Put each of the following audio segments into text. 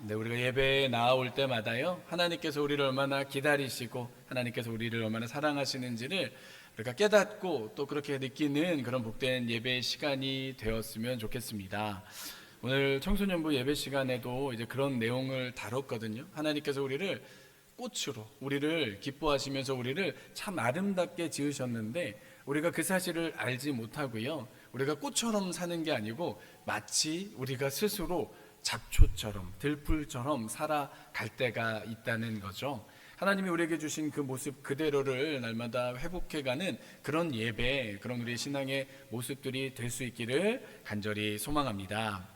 네, 우리가 예배에 나아올 때마다요, 하나님께서 우리를 얼마나 기다리시고 하나님께서 우리를 얼마나 사랑하시는지를 우리가 깨닫고 또 그렇게 느끼는 그런 복된 예배 시간이 되었으면 좋겠습니다. 오늘 청소년부 예배 시간에도 이제 그런 내용을 다뤘거든요. 하나님께서 우리를 꽃으로, 우리를 기뻐하시면서 우리를 참 아름답게 지으셨는데 우리가 그 사실을 알지 못하고요, 우리가 꽃처럼 사는 게 아니고 마치 우리가 스스로 잡초처럼, 들풀처럼 살아갈 때가 있다는 거죠. 하나님이 우리에게 주신 그 모습 그대로를 날마다 회복해가는 그런 예배, 그런 우리의 신앙의 모습들이 될 수 있기를 간절히 소망합니다.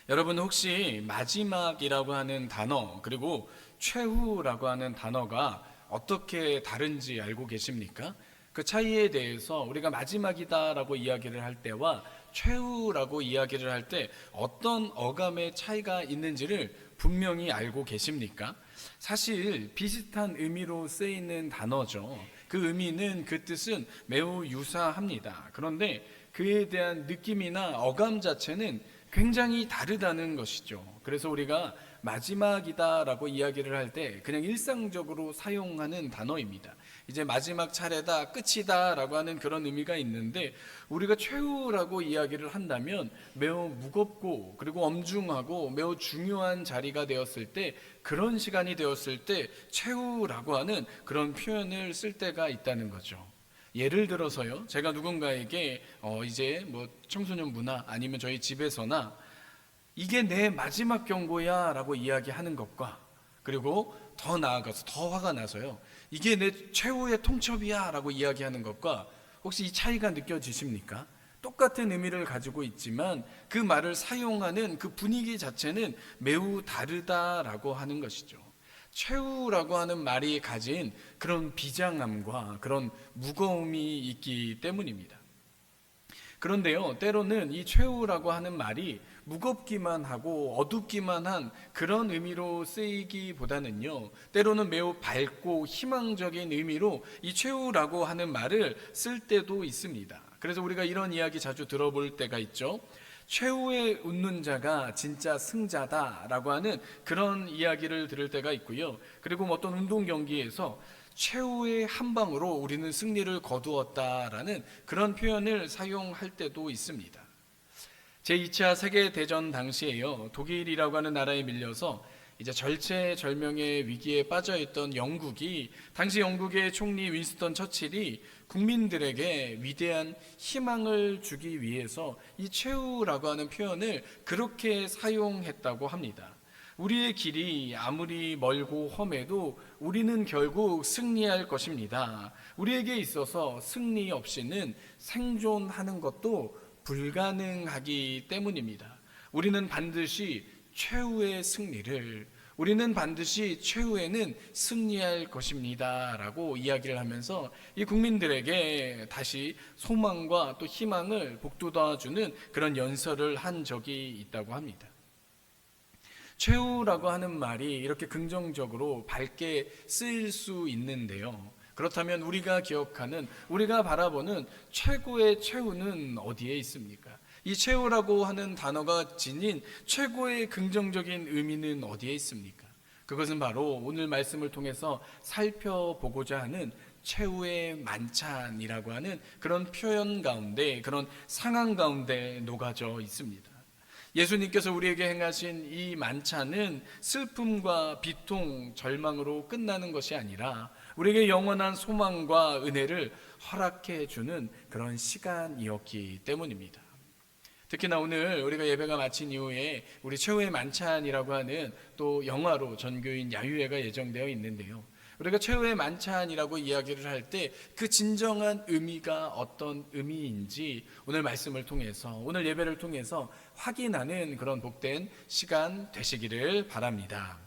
여러분, 혹시 마지막이라고 하는 단어, 그리고 최후라고 하는 단어가 어떻게 다른지 알고 계십니까? 그 차이에 대해서 우리가 마지막이다라고 이야기를 할 때와 최후라고 이야기를 할 때 어떤 어감의 차이가 있는지를 분명히 알고 계십니까? 사실 비슷한 의미로 쓰이는 단어죠. 그 의미는, 그 뜻은 매우 유사합니다. 그런데 그에 대한 느낌이나 어감 자체는 굉장히 다르다는 것이죠. 그래서 우리가 마지막이다라고 이야기를 할 때 그냥 일상적으로 사용하는 단어입니다. 이제 마지막 차례다, 끝이다 라고 하는 그런 의미가 있는데, 우리가 최후라고 이야기를 한다면 매우 무겁고 그리고 엄중하고 매우 중요한 자리가 되었을 때, 그런 시간이 되었을 때 최후라고 하는 그런 표현을 쓸 때가 있다는 거죠. 예를 들어서요, 제가 누군가에게 이제 뭐 청소년부나 아니면 저희 집에서나 이게 내 마지막 경고야 라고 이야기하는 것과, 그리고 더 나아가서 더 화가 나서요, 이게 내 최후의 통첩이야 라고 이야기하는 것과 혹시 이 차이가 느껴지십니까? 똑같은 의미를 가지고 있지만 그 말을 사용하는 그 분위기 자체는 매우 다르다라고 하는 것이죠. 최후라고 하는 말이 가진 그런 비장함과 그런 무거움이 있기 때문입니다. 그런데요, 때로는 이 최후라고 하는 말이 무겁기만 하고 어둡기만 한 그런 의미로 쓰이기보다는요, 때로는 매우 밝고 희망적인 의미로 이 최후라고 하는 말을 쓸 때도 있습니다. 그래서 우리가 이런 이야기 자주 들어볼 때가 있죠. 최후에 웃는 자가 진짜 승자다라고 하는 그런 이야기를 들을 때가 있고요. 그리고 어떤 운동 경기에서 최후의 한 방으로 우리는 승리를 거두었다라는 그런 표현을 사용할 때도 있습니다. 제2차 세계대전 당시에요, 독일이라고 하는 나라에 밀려서 이제 절체절명의 위기에 빠져있던 영국이, 당시 영국의 총리 윈스턴 처칠이 국민들에게 위대한 희망을 주기 위해서 이 최후라고 하는 표현을 그렇게 사용했다고 합니다. 우리의 길이 아무리 멀고 험해도 우리는 결국 승리할 것입니다. 우리에게 있어서 승리 없이는 생존하는 것도 불가능하기 때문입니다. 우리는 반드시 최후에는 승리할 것입니다 라고 이야기를 하면서 이 국민들에게 다시 소망과 또 희망을 북돋아주는 그런 연설을 한 적이 있다고 합니다. 최후라고 하는 말이 이렇게 긍정적으로 밝게 쓰일 수 있는데요, 그렇다면 우리가 기억하는, 우리가 바라보는 최고의 최후는 어디에 있습니까? 이 최후라고 하는 단어가 지닌 최고의 긍정적인 의미는 어디에 있습니까? 그것은 바로 오늘 말씀을 통해서 살펴보고자 하는 최후의 만찬이라고 하는 그런 표현 가운데, 그런 상황 가운데 녹아져 있습니다. 예수님께서 우리에게 행하신 이 만찬은 슬픔과 비통, 절망으로 끝나는 것이 아니라 우리에게 영원한 소망과 은혜를 허락해 주는 그런 시간이었기 때문입니다. 특히나 오늘 우리가 예배가 마친 이후에 우리 최후의 만찬이라고 하는 또 영화로 전교인 야유회가 예정되어 있는데요, 우리가 최후의 만찬이라고 이야기를 할 때 그 진정한 의미가 어떤 의미인지 오늘 말씀을 통해서, 오늘 예배를 통해서 확인하는 그런 복된 시간 되시기를 바랍니다.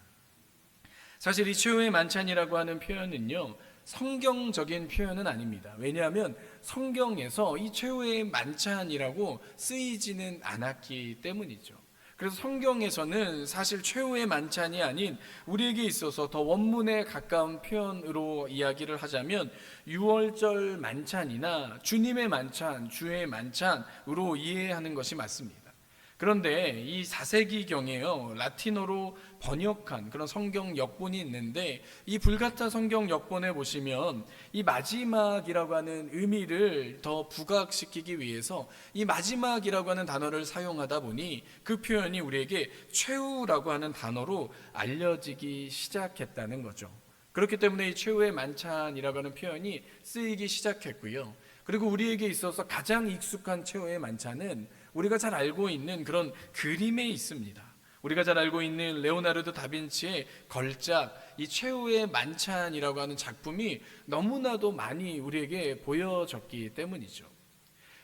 사실 이 최후의 만찬이라고 하는 표현은요, 성경적인 표현은 아닙니다. 왜냐하면 성경에서 이 최후의 만찬이라고 쓰이지는 않았기 때문이죠. 그래서 성경에서는 사실 최후의 만찬이 아닌, 우리에게 있어서 더 원문에 가까운 표현으로 이야기를 하자면 유월절 만찬이나 주님의 만찬, 주의 만찬으로 이해하는 것이 맞습니다. 그런데 이 4세기경에요, 라틴어로 번역한 그런 성경 역본이 있는데, 이 불가타 성경 역본에 보시면 이 마지막이라고 하는 의미를 더 부각시키기 위해서 이 마지막이라고 하는 단어를 사용하다 보니 그 표현이 우리에게 최후라고 하는 단어로 알려지기 시작했다는 거죠. 그렇기 때문에 이 최후의 만찬이라고 하는 표현이 쓰이기 시작했고요. 그리고 우리에게 있어서 가장 익숙한 최후의 만찬은 우리가 잘 알고 있는 그런 그림에 있습니다. 우리가 잘 알고 있는 레오나르도 다빈치의 걸작, 이 최후의 만찬이라고 하는 작품이 너무나도 많이 우리에게 보여졌기 때문이죠.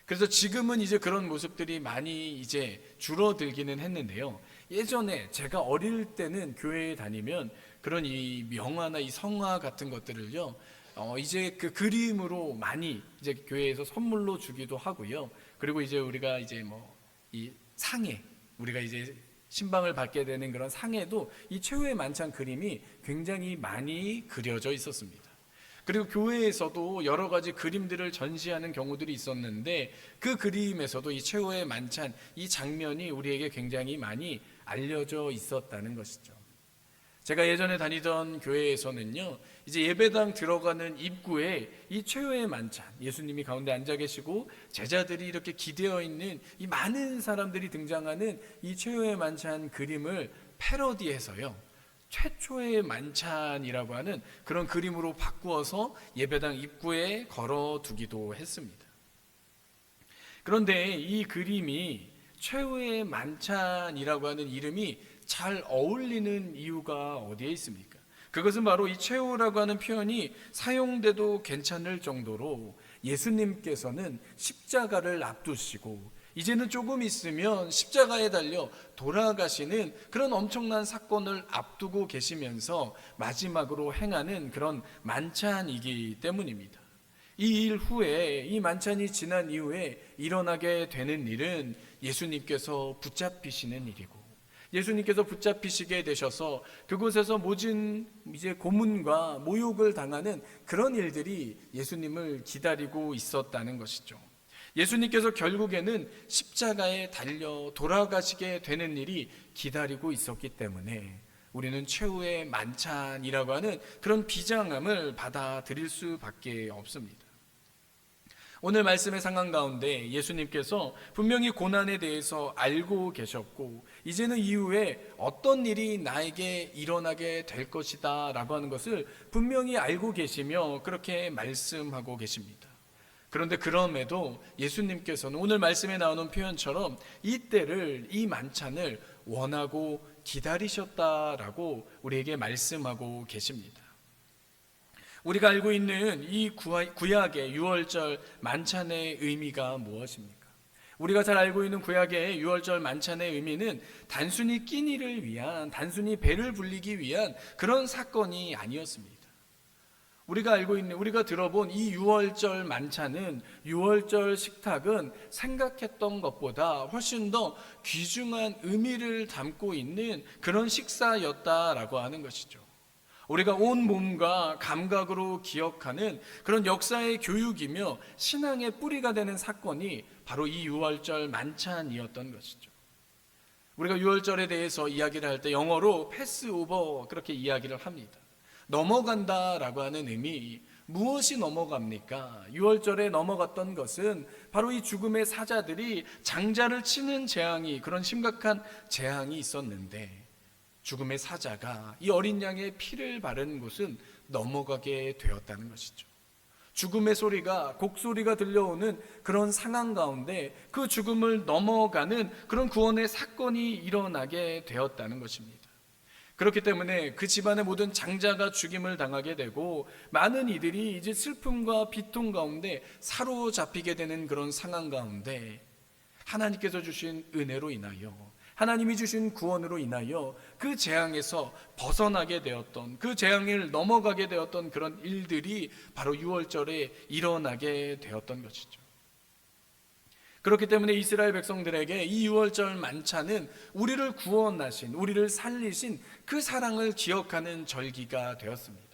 그래서 지금은 이제 그런 모습들이 많이 이제 줄어들기는 했는데요. 예전에 제가 어릴 때는 교회에 다니면 그런 이 명화나 이 성화 같은 것들을요, 이제 그 그림으로 많이 이제 교회에서 선물로 주기도 하고요. 그리고 이제 우리가 이제 뭐 이 상에, 우리가 이제 신방을 받게 되는 그런 상에도 이 최후의 만찬 그림이 굉장히 많이 그려져 있었습니다. 그리고 교회에서도 여러 가지 그림들을 전시하는 경우들이 있었는데, 그 그림에서도 이 최후의 만찬, 이 장면이 우리에게 굉장히 많이 알려져 있었다는 것이죠. 제가 예전에 다니던 교회에서는요, 이제 예배당 들어가는 입구에 이 최후의 만찬, 예수님이 가운데 앉아 계시고 제자들이 이렇게 기대어 있는 이 많은 사람들이 등장하는 이 최후의 만찬 그림을 패러디해서요, 최초의 만찬이라고 하는 그런 그림으로 바꾸어서 예배당 입구에 걸어두기도 했습니다. 그런데 이 그림이 최후의 만찬이라고 하는 이름이 잘 어울리는 이유가 어디에 있습니까? 그것은 바로 이 최후라고 하는 표현이 사용돼도 괜찮을 정도로 예수님께서는 십자가를 앞두시고 이제는 조금 있으면 십자가에 달려 돌아가시는 그런 엄청난 사건을 앞두고 계시면서 마지막으로 행하는 그런 만찬이기 때문입니다. 이 일 후에, 이 만찬이 지난 이후에 일어나게 되는 일은 예수님께서 붙잡히시는 일이고, 예수님께서 붙잡히시게 되셔서 그곳에서 모진 이제 고문과 모욕을 당하는 그런 일들이 예수님을 기다리고 있었다는 것이죠. 예수님께서 결국에는 십자가에 달려 돌아가시게 되는 일이 기다리고 있었기 때문에 우리는 최후의 만찬이라고 하는 그런 비장함을 받아들일 수밖에 없습니다. 오늘 말씀의 상황 가운데 예수님께서 분명히 고난에 대해서 알고 계셨고, 이제는 이후에 어떤 일이 나에게 일어나게 될 것이다 라고 하는 것을 분명히 알고 계시며 그렇게 말씀하고 계십니다. 그런데 그럼에도 예수님께서는 오늘 말씀에 나오는 표현처럼 이 때를, 이 만찬을 원하고 기다리셨다라고 우리에게 말씀하고 계십니다. 우리가 알고 있는 이 구약의 유월절 만찬의 의미가 무엇입니까? 우리가 잘 알고 있는 구약의 유월절 만찬의 의미는 단순히 끼니를 위한, 단순히 배를 불리기 위한 그런 사건이 아니었습니다. 우리가 알고 있는, 우리가 들어본 이 유월절 만찬은, 유월절 식탁은 생각했던 것보다 훨씬 더 귀중한 의미를 담고 있는 그런 식사였다라고 하는 것이죠. 우리가 온 몸과 감각으로 기억하는 그런 역사의 교육이며 신앙의 뿌리가 되는 사건이 바로 이 유월절 만찬이었던 것이죠. 우리가 유월절에 대해서 이야기를 할 때 영어로 패스오버 그렇게 이야기를 합니다. 넘어간다라고 하는 의미, 무엇이 넘어갑니까? 유월절에 넘어갔던 것은 바로 이 죽음의 사자들이 장자를 치는 재앙이, 그런 심각한 재앙이 있었는데 죽음의 사자가 이 어린 양의 피를 바른 곳은 넘어가게 되었다는 것이죠. 죽음의 소리가, 곡소리가 들려오는 그런 상황 가운데 그 죽음을 넘어가는 그런 구원의 사건이 일어나게 되었다는 것입니다. 그렇기 때문에 그 집안의 모든 장자가 죽임을 당하게 되고 많은 이들이 이제 슬픔과 비통 가운데 사로잡히게 되는 그런 상황 가운데 하나님께서 주신 은혜로 인하여, 하나님이 주신 구원으로 인하여 그 재앙에서 벗어나게 되었던, 그 재앙을 넘어가게 되었던 그런 일들이 바로 유월절에 일어나게 되었던 것이죠. 그렇기 때문에 이스라엘 백성들에게 이 유월절 만찬은 우리를 구원하신, 우리를 살리신 그 사랑을 기억하는 절기가 되었습니다.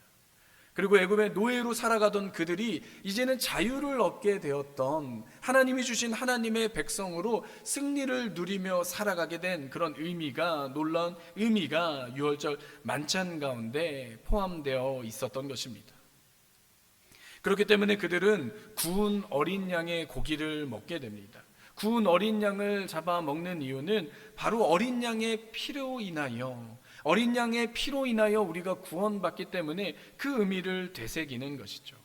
그리고 애굽의 노예로 살아가던 그들이 이제는 자유를 얻게 되었던, 하나님이 주신 하나님의 백성으로 승리를 누리며 살아가게 된 그런 의미가, 놀라운 의미가 유월절 만찬 가운데 포함되어 있었던 것입니다. 그렇기 때문에 그들은 구운 어린 양의 고기를 먹게 됩니다. 구운 어린 양을 잡아 먹는 이유는 바로 어린 양의 피로 인하여, 어린 양의 피로 인하여 우리가 구원받기 때문에 그 의미를 되새기는 것이죠.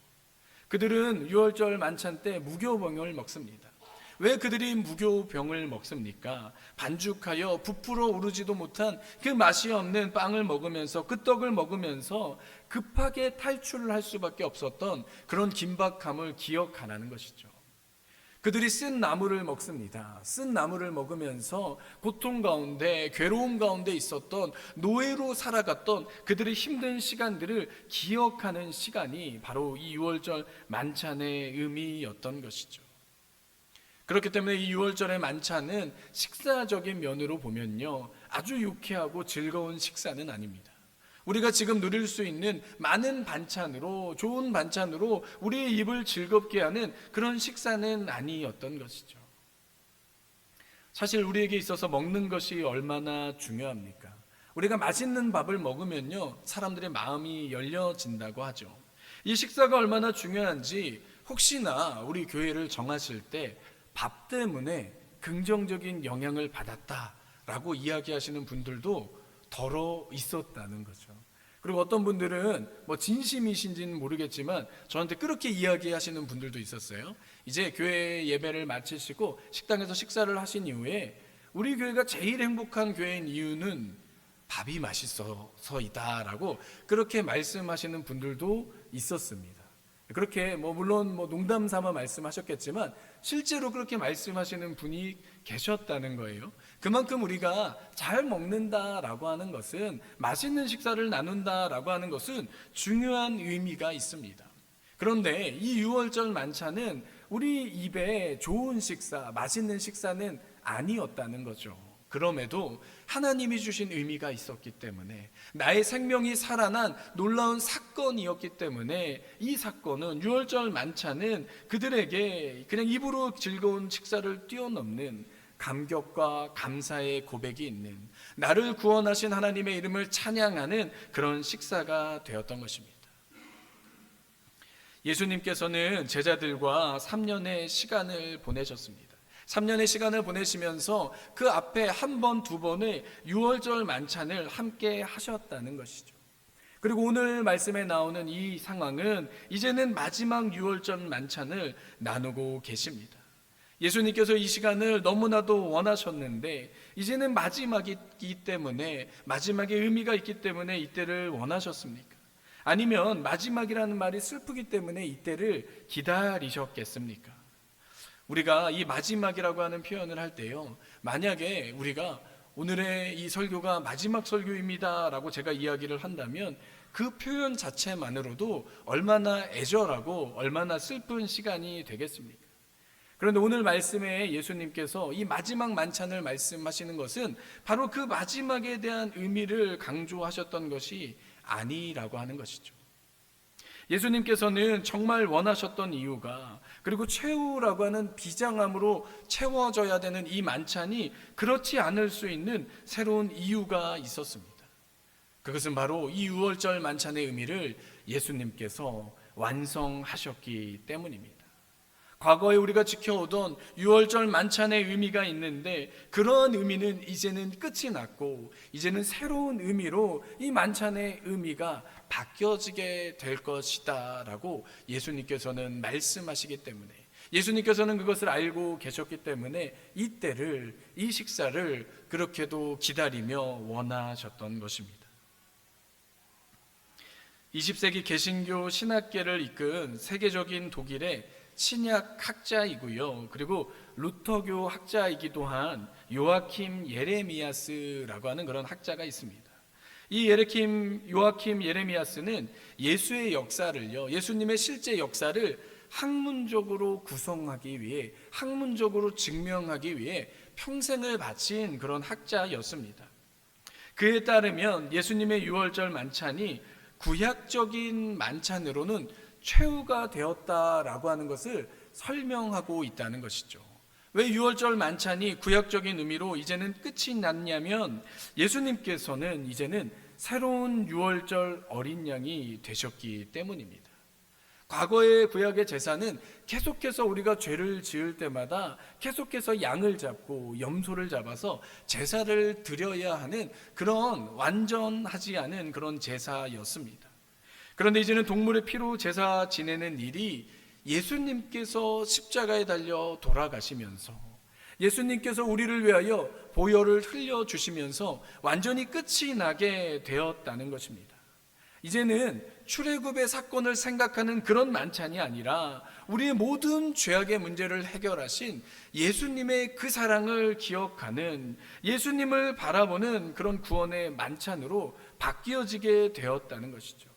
그들은 유월절 만찬 때 무교병을 먹습니다. 왜 그들이 무교병을 먹습니까? 반죽하여 부풀어 오르지도 못한 그 맛이 없는 빵을 먹으면서, 그 떡을 먹으면서 급하게 탈출을 할 수밖에 없었던 그런 긴박함을 기억하라는 것이죠. 그들이 쓴 나물을 먹습니다. 쓴 나물을 먹으면서 고통 가운데, 괴로움 가운데 있었던, 노예로 살아갔던 그들의 힘든 시간들을 기억하는 시간이 바로 이 유월절 만찬의 의미였던 것이죠. 그렇기 때문에 이 유월절의 만찬은 식사적인 면으로 보면요, 아주 유쾌하고 즐거운 식사는 아닙니다. 우리가 지금 누릴 수 있는 많은 반찬으로, 좋은 반찬으로 우리의 입을 즐겁게 하는 그런 식사는 아니었던 것이죠. 사실 우리에게 있어서 먹는 것이 얼마나 중요합니까? 우리가 맛있는 밥을 먹으면요, 사람들의 마음이 열려진다고 하죠. 이 식사가 얼마나 중요한지 혹시나 우리 교회를 정하실 때 밥 때문에 긍정적인 영향을 받았다라고 이야기하시는 분들도 덜어 있었다는 거죠. 그리고 어떤 분들은 진심이신지는 모르겠지만 저한테 그렇게 이야기하시는 분들도 있었어요. 이제 교회 예배를 마치시고 식당에서 식사를 하신 이후에 우리 교회가 제일 행복한 교회인 이유는 밥이 맛있어서이다라고 그렇게 말씀하시는 분들도 있었습니다. 그렇게 물론 농담 삼아 말씀하셨겠지만 실제로 그렇게 말씀하시는 분이 계셨다는 거예요. 그만큼 우리가 잘 먹는다라고 하는 것은, 맛있는 식사를 나눈다라고 하는 것은 중요한 의미가 있습니다. 그런데 이 유월절 만찬은 우리 입에 좋은 식사, 맛있는 식사는 아니었다는 거죠. 그럼에도 하나님이 주신 의미가 있었기 때문에, 나의 생명이 살아난 놀라운 사건이었기 때문에, 이 사건은, 유월절 만찬은 그들에게 그냥 입으로 즐거운 식사를 뛰어넘는 감격과 감사의 고백이 있는, 나를 구원하신 하나님의 이름을 찬양하는 그런 식사가 되었던 것입니다. 예수님께서는 제자들과 3년의 시간을 보내셨습니다. 3년의 시간을 보내시면서 그 앞에 한 번, 두 번의 유월절 만찬을 함께 하셨다는 것이죠. 그리고 오늘 말씀에 나오는 이 상황은 이제는 마지막 유월절 만찬을 나누고 계십니다. 예수님께서 이 시간을 너무나도 원하셨는데 이제는 마지막이기 때문에, 마지막의 의미가 있기 때문에 이때를 원하셨습니까? 아니면 마지막이라는 말이 슬프기 때문에 이때를 기다리셨겠습니까? 우리가 이 마지막이라고 하는 표현을 할 때요, 만약에 우리가 오늘의 이 설교가 마지막 설교입니다 라고 제가 이야기를 한다면 그 표현 자체만으로도 얼마나 애절하고 얼마나 슬픈 시간이 되겠습니까? 그런데 오늘 말씀에 예수님께서 이 마지막 만찬을 말씀하시는 것은 바로 그 마지막에 대한 의미를 강조하셨던 것이 아니라고 하는 것이죠. 예수님께서는 정말 원하셨던 이유가, 그리고 최후라고 하는 비장함으로 채워져야 되는 이 만찬이 그렇지 않을 수 있는 새로운 이유가 있었습니다. 그것은 바로 이 유월절 만찬의 의미를 예수님께서 완성하셨기 때문입니다. 과거에 우리가 지켜오던 유월절 만찬의 의미가 있는데 그런 의미는 이제는 끝이 났고 이제는 새로운 의미로 이 만찬의 의미가 바뀌어지게 될 것이다 라고 예수님께서는 말씀하시기 때문에, 예수님께서는 그것을 알고 계셨기 때문에 이때를, 이 식사를 그렇게도 기다리며 원하셨던 것입니다. 20세기 개신교 신학계를 이끈 세계적인 독일의 신약 학자이고요, 그리고 루터교 학자이기도 한 요아킴 예레미야스라고 하는 그런 학자가 있습니다. 이 요아킴 예레미야스는 예수의 역사를요, 예수님의 실제 역사를 학문적으로 구성하기 위해, 학문적으로 증명하기 위해 평생을 바친 그런 학자였습니다. 그에 따르면 예수님의 유월절 만찬이 구약적인 만찬으로는 최후가 되었다라고 하는 것을 설명하고 있다는 것이죠. 왜 유월절 만찬이 구약적인 의미로 이제는 끝이 났냐면 예수님께서는 이제는 새로운 유월절 어린 양이 되셨기 때문입니다. 과거의 구약의 제사는 계속해서 우리가 죄를 지을 때마다 계속해서 양을 잡고 염소를 잡아서 제사를 드려야 하는 그런 완전하지 않은 그런 제사였습니다. 그런데 이제는 동물의 피로 제사 지내는 일이 예수님께서 십자가에 달려 돌아가시면서 예수님께서 우리를 위하여 보혈을 흘려주시면서 완전히 끝이 나게 되었다는 것입니다. 이제는 출애굽의 사건을 생각하는 그런 만찬이 아니라 우리의 모든 죄악의 문제를 해결하신 예수님의 그 사랑을 기억하는, 예수님을 바라보는 그런 구원의 만찬으로 바뀌어지게 되었다는 것이죠.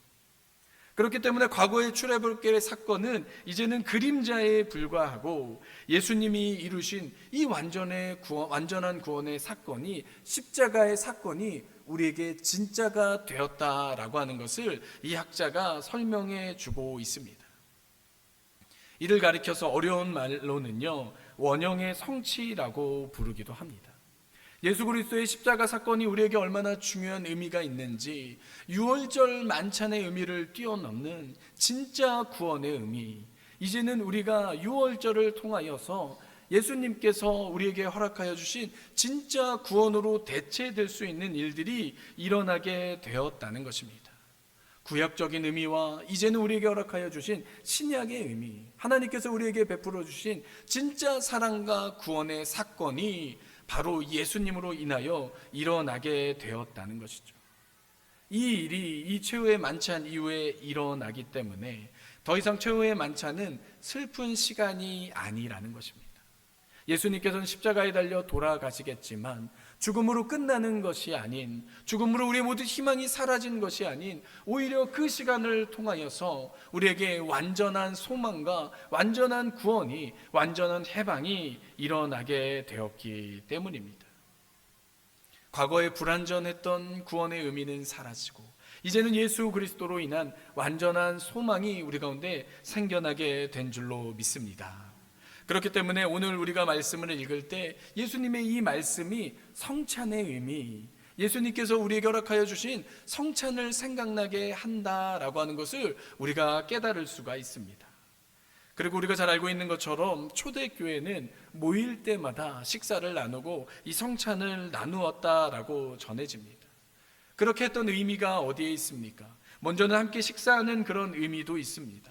그렇기 때문에 과거의 출애굽의 사건은 이제는 그림자에 불과하고 예수님이 이루신 이 완전한 구원의 사건이, 십자가의 사건이 우리에게 진짜가 되었다라고 하는 것을 이 학자가 설명해 주고 있습니다. 이를 가리켜서 어려운 말로는요, 원형의 성취라고 부르기도 합니다. 예수 그리스도의 십자가 사건이 우리에게 얼마나 중요한 의미가 있는지, 유월절 만찬의 의미를 뛰어넘는 진짜 구원의 의미, 이제는 우리가 유월절을 통하여서 예수님께서 우리에게 허락하여 주신 진짜 구원으로 대체될 수 있는 일들이 일어나게 되었다는 것입니다. 구약적인 의미와 이제는 우리에게 허락하여 주신 신약의 의미, 하나님께서 우리에게 베풀어 주신 진짜 사랑과 구원의 사건이 바로 예수님으로 인하여 일어나게 되었다는 것이죠. 이 일이 이 최후의 만찬 이후에 일어나기 때문에 더 이상 최후의 만찬은 슬픈 시간이 아니라는 것입니다. 예수님께서는 십자가에 달려 돌아가시겠지만 죽음으로 끝나는 것이 아닌, 죽음으로 우리의 모든 희망이 사라진 것이 아닌, 오히려 그 시간을 통하여서 우리에게 완전한 소망과 완전한 구원이, 완전한 해방이 일어나게 되었기 때문입니다. 과거에 불완전했던 구원의 의미는 사라지고 이제는 예수 그리스도로 인한 완전한 소망이 우리 가운데 생겨나게 된 줄로 믿습니다. 그렇기 때문에 오늘 우리가 말씀을 읽을 때 예수님의 이 말씀이 성찬의 의미, 예수님께서 우리에게 허락하여 주신 성찬을 생각나게 한다라고 하는 것을 우리가 깨달을 수가 있습니다. 그리고 우리가 잘 알고 있는 것처럼 초대교회는 모일 때마다 식사를 나누고 이 성찬을 나누었다라고 전해집니다. 그렇게 했던 의미가 어디에 있습니까? 먼저는 함께 식사하는 그런 의미도 있습니다.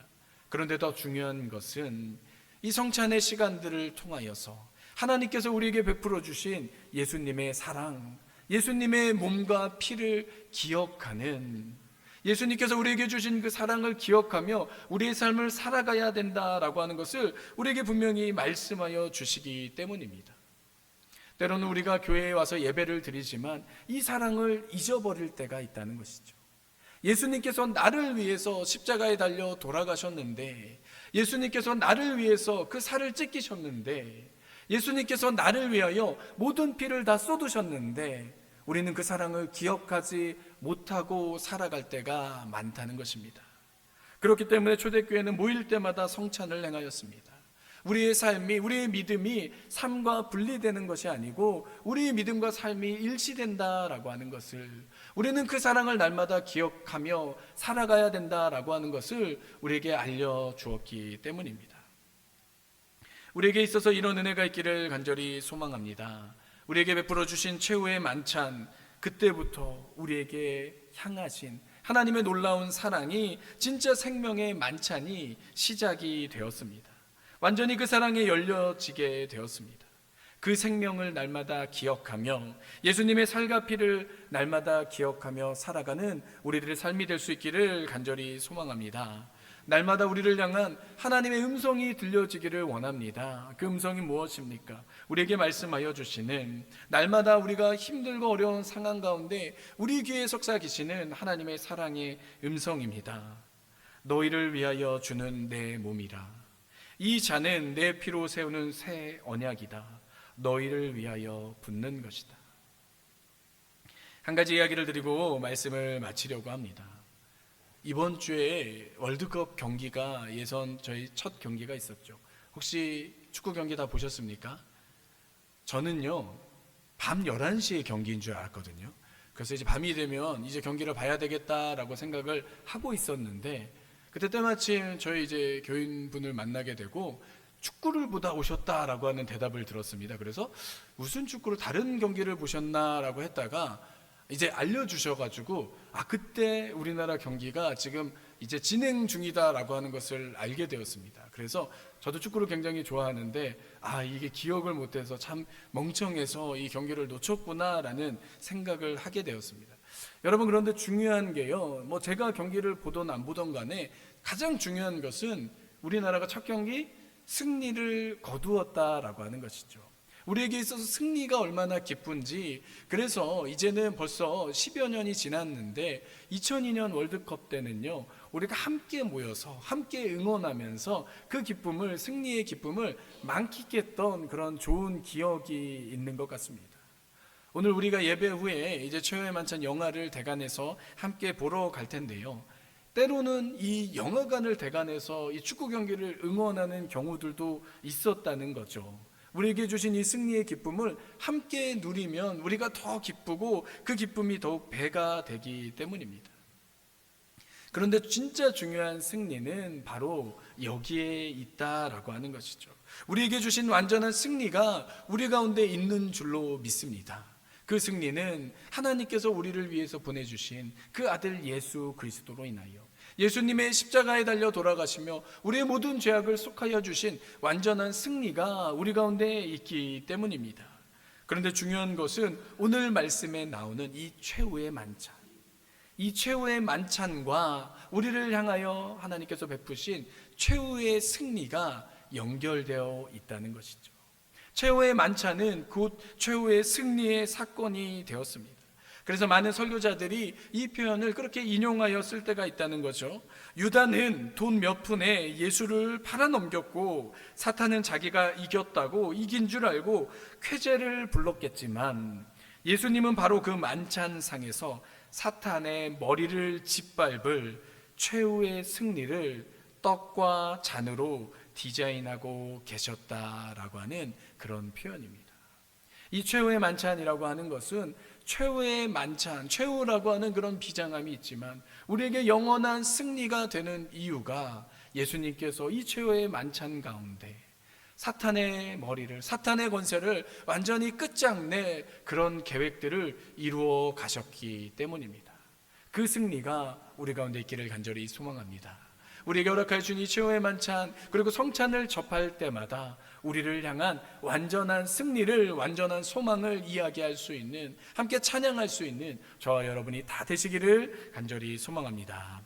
그런데 더 중요한 것은 이 성찬의 시간들을 통하여서 하나님께서 우리에게 베풀어 주신 예수님의 사랑, 예수님의 몸과 피를 기억하는, 예수님께서 우리에게 주신 그 사랑을 기억하며 우리의 삶을 살아가야 된다라고 하는 것을 우리에게 분명히 말씀하여 주시기 때문입니다. 때로는 우리가 교회에 와서 예배를 드리지만 이 사랑을 잊어버릴 때가 있다는 것이죠. 예수님께서 나를 위해서 십자가에 달려 돌아가셨는데, 예수님께서 나를 위해서 그 살을 찢기셨는데, 예수님께서 나를 위하여 모든 피를 다 쏟으셨는데 우리는 그 사랑을 기억하지 못하고 살아갈 때가 많다는 것입니다. 그렇기 때문에 초대교회는 모일 때마다 성찬을 행하였습니다. 우리의 삶이, 우리의 믿음이 삶과 분리되는 것이 아니고 우리의 믿음과 삶이 일치된다라고 하는 것을, 우리는 그 사랑을 날마다 기억하며 살아가야 된다라고 하는 것을 우리에게 알려주었기 때문입니다. 우리에게 있어서 이런 은혜가 있기를 간절히 소망합니다. 우리에게 베풀어 주신 최후의 만찬, 그때부터 우리에게 향하신 하나님의 놀라운 사랑이, 진짜 생명의 만찬이 시작이 되었습니다. 완전히 그 사랑에 열려지게 되었습니다. 그 생명을 날마다 기억하며 예수님의 살과 피를 날마다 기억하며 살아가는 우리들의 삶이 될 수 있기를 간절히 소망합니다. 날마다 우리를 향한 하나님의 음성이 들려지기를 원합니다. 그 음성이 무엇입니까? 우리에게 말씀하여 주시는, 날마다 우리가 힘들고 어려운 상황 가운데 우리 귀에 속삭이시는 하나님의 사랑의 음성입니다. 너희를 위하여 주는 내 몸이라. 이 잔은 내 피로 세우는 새 언약이다. 너희를 위하여 붓는 것이다. 한 가지 이야기를 드리고 말씀을 마치려고 합니다. 이번 주에 월드컵 경기가 저희 첫 경기가 있었죠. 혹시 축구 경기 다 보셨습니까? 저는요, 밤 11시에 경기인 줄 알았거든요. 그래서 이제 밤이 되면 이제 경기를 봐야 되겠다라고 생각을 하고 있었는데, 그때 때마침 저희 이제 교인분을 만나게 되고 축구를 보다 오셨다라고 하는 대답을 들었습니다. 그래서 무슨 축구를 다른 경기를 보셨나라고 했다가 이제 알려주셔가지고 그때 우리나라 경기가 지금 이제 진행 중이다라고 하는 것을 알게 되었습니다. 그래서 저도 축구를 굉장히 좋아하는데 이게 기억을 못해서 참 멍청해서 이 경기를 놓쳤구나라는 생각을 하게 되었습니다. 여러분, 그런데 중요한 게요, 뭐 제가 경기를 보던 안 보던 간에 가장 중요한 것은 우리나라가 첫 경기 승리를 거두었다라고 하는 것이죠. 우리에게 있어서 승리가 얼마나 기쁜지, 그래서 이제는 벌써 10여 년이 지났는데 2002년 월드컵 때는요, 우리가 함께 모여서 함께 응원하면서 그 기쁨을, 승리의 기쁨을 만끽했던 그런 좋은 기억이 있는 것 같습니다. 오늘 우리가 예배 후에 이제 최후의 만찬 영화를 대관해서 함께 보러 갈 텐데요, 때로는 이 영화관을 대관해서 이 축구 경기를 응원하는 경우들도 있었다는 거죠. 우리에게 주신 이 승리의 기쁨을 함께 누리면 우리가 더 기쁘고 그 기쁨이 더욱 배가 되기 때문입니다. 그런데 진짜 중요한 승리는 바로 여기에 있다라고 하는 것이죠. 우리에게 주신 완전한 승리가 우리 가운데 있는 줄로 믿습니다. 그 승리는 하나님께서 우리를 위해서 보내주신 그 아들 예수 그리스도로 인하여, 예수님의 십자가에 달려 돌아가시며 우리의 모든 죄악을 속하여 주신 완전한 승리가 우리 가운데 있기 때문입니다. 그런데 중요한 것은 오늘 말씀에 나오는 이 최후의 만찬, 이 최후의 만찬과 우리를 향하여 하나님께서 베푸신 최후의 승리가 연결되어 있다는 것이죠. 최후의 만찬은 곧 최후의 승리의 사건이 되었습니다. 그래서 많은 설교자들이 이 표현을 그렇게 인용하여 쓸 때가 있다는 거죠. 유다는 돈 몇 푼에 예수를 팔아넘겼고 사탄은 자기가 이긴 줄 알고 쾌재를 불렀겠지만, 예수님은 바로 그 만찬상에서 사탄의 머리를 짓밟을 최후의 승리를 떡과 잔으로 디자인하고 계셨다라고 하는 그런 표현입니다. 이 최후의 만찬이라고 하는 것은 최후의 만찬, 최후라고 하는 그런 비장함이 있지만 우리에게 영원한 승리가 되는 이유가 예수님께서 이 최후의 만찬 가운데 사탄의 머리를, 사탄의 권세를 완전히 끝장내 그런 계획들을 이루어 가셨기 때문입니다. 그 승리가 우리 가운데 있기를 간절히 소망합니다. 우리에게 허락하여 주신 이 최후의 만찬, 그리고 성찬을 접할 때마다 우리를 향한 완전한 승리를, 완전한 소망을 이야기할 수 있는, 함께 찬양할 수 있는 저와 여러분이 다 되시기를 간절히 소망합니다.